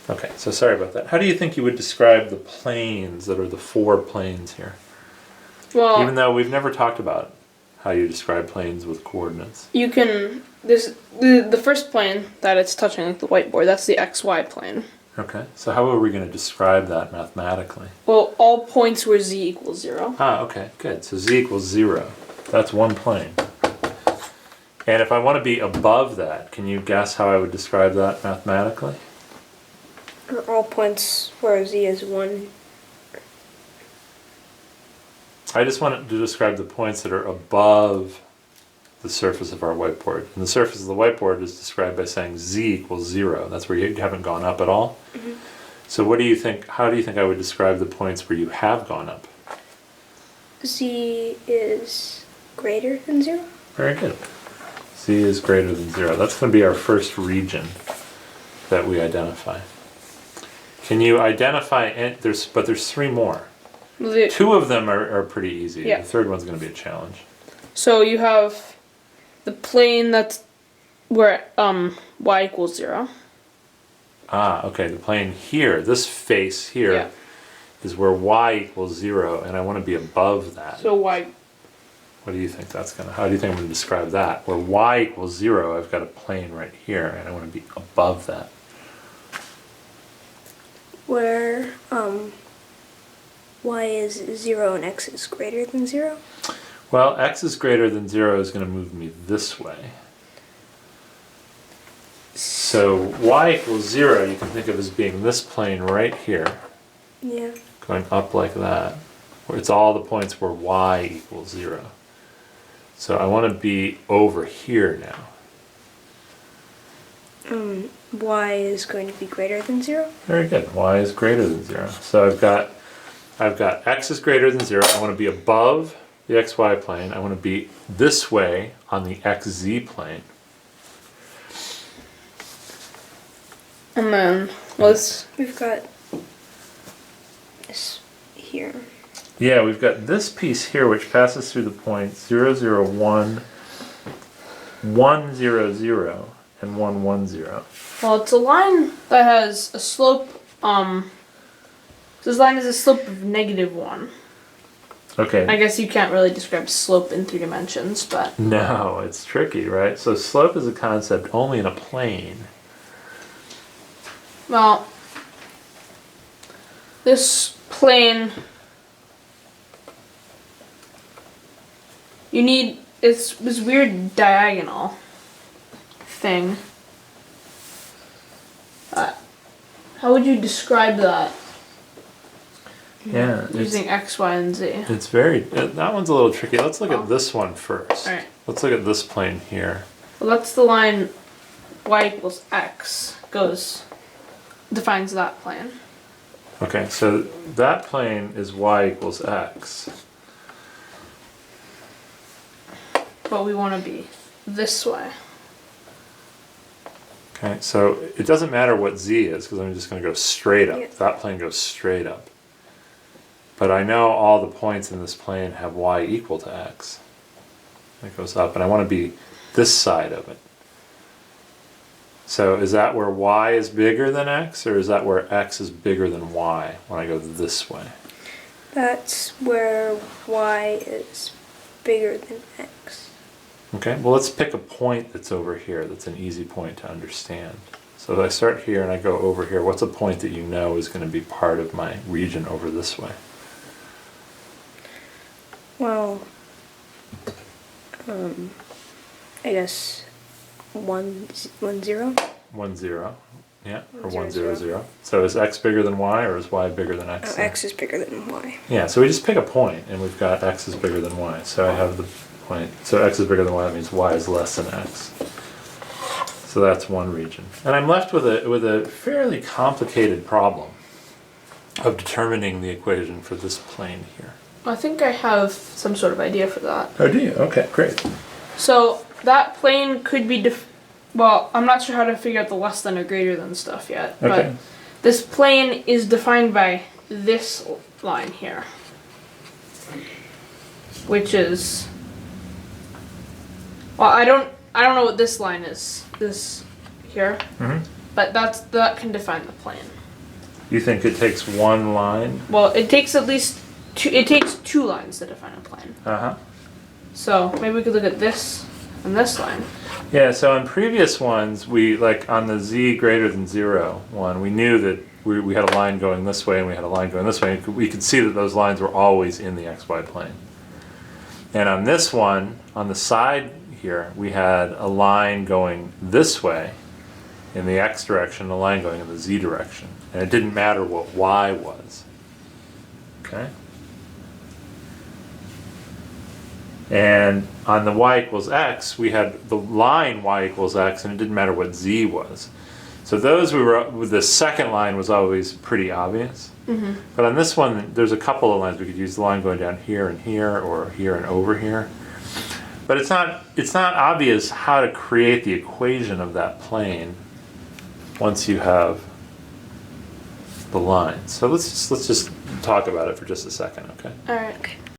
Okay, so sorry about that. How do you think you would describe the planes that are the 4 planes here? Well, even though we've never talked about how you describe planes with coordinates. you can, the first plane that it's touching, like the whiteboard, that's the XY plane. Okay, so how are we going to describe that mathematically? Well, all points where z equals 0. Ah, okay, good. So z equals 0. That's one plane. And if I want to be above that, can you guess how I would describe that mathematically? All points where z is 1. I just wanted to describe the points that are above the surface of our whiteboard. And the surface of the whiteboard is described by saying z equals 0. That's where you haven't gone up at all. Mm-hmm. So what do you think, how do you think I would describe the points where you have gone up? Z is greater than 0. Very good. Z is greater than 0. That's going to be our first region that we identify. Can you identify, there's 3 more. 2 of them are pretty easy. Yeah. The third one's going to be a challenge. So you have the plane that's where y equals 0. Ah, okay, the plane here, this face here, is where y equals 0, and I want to be above that. So y. What do you think that's going to, how do you think I'm going to describe that? Where y equals 0, I've got a plane right here, and I want to be above that. Where y is 0 and x is greater than 0. Well, x is greater than 0 is going to move me this way. So y equals 0 you can think of as being this plane right here, Yeah. going up like that, where it's all the points where y equals 0. So I want to be over here now. Y is going to be greater than 0. Very good. Y is greater than 0. So I've got x is greater than 0. I want to be above the xy plane. I want to be this way on the xz plane. And then We've got this here. Yeah, we've got this piece here which passes through the points 0, 0, 1, 1, 0, 0, and 1, 1, 0. well, it's a line that has a slope. This line has a slope of -1. Okay. I guess you can't really describe slope in 3 dimensions, but No, it's tricky, right? So slope is a concept only in a plane. well, this plane. You need it's this weird diagonal thing. How would you describe that Yeah. using x, y, and z? It's very, that one's a little tricky. Let's look at this one first. Alright. Let's look at this plane here. Well, that's the line y equals x defines that plane. Okay, so that plane is y equals x. But we want to be this way. Okay, so it doesn't matter what z is because I'm just going to go straight up. Yeah. That plane goes straight up. But I know all the points in this plane have y equal to x. It goes up, and I want to be this side of it. So is that where y is bigger than x, or is that where x is bigger than y when I go this way? That's where y is bigger than x. Okay, well let's pick a point that's over here that's an easy point to understand. So if I start here and I go over here, what's a point that you know is going to be part of my region over this way? Well, I guess 1, 0. 1, 0. Yeah, or 1, 1, 0, 0, 0. So is x bigger than y, or is y bigger than x? Oh, x is bigger than y. Yeah, so we just pick a point, and we've got x is bigger than y. So I have the point. So x is bigger than y, that means y is less than x. So that's one region. And I'm left with a fairly complicated problem of determining the equation for this plane here. I think I have some sort of idea for that. Oh, do you? Okay, great. So that plane could be well, I'm not sure how to figure out the less than or greater than stuff yet. Okay. But this plane is defined by this line here, which is, well, I don't know what this line is. This here, Mm-hmm. but that can define the plane. You think it takes one line? Well, it takes at least two. It takes 2 lines to define a plane. Uh-huh. So maybe we could look at this and this line. Yeah, so in previous ones, we, like on the z greater than 0 one, we knew that we had a line going this way and we had a line going this way. And we could see that those lines were always in the xy plane. And on this one, on the side here, we had a line going this way in the x direction, and a line going in the z direction. And it didn't matter what y was. Okay? And on the y equals x, we had the line y equals x, and it didn't matter what z was. So those the second line was always pretty obvious. Mm-hmm. But on this one, there's a couple of lines we could use. The line going down here and here, or here and over here. But it's not obvious how to create the equation of that plane once you have the line. So let's just talk about it for just a second, okay? All right.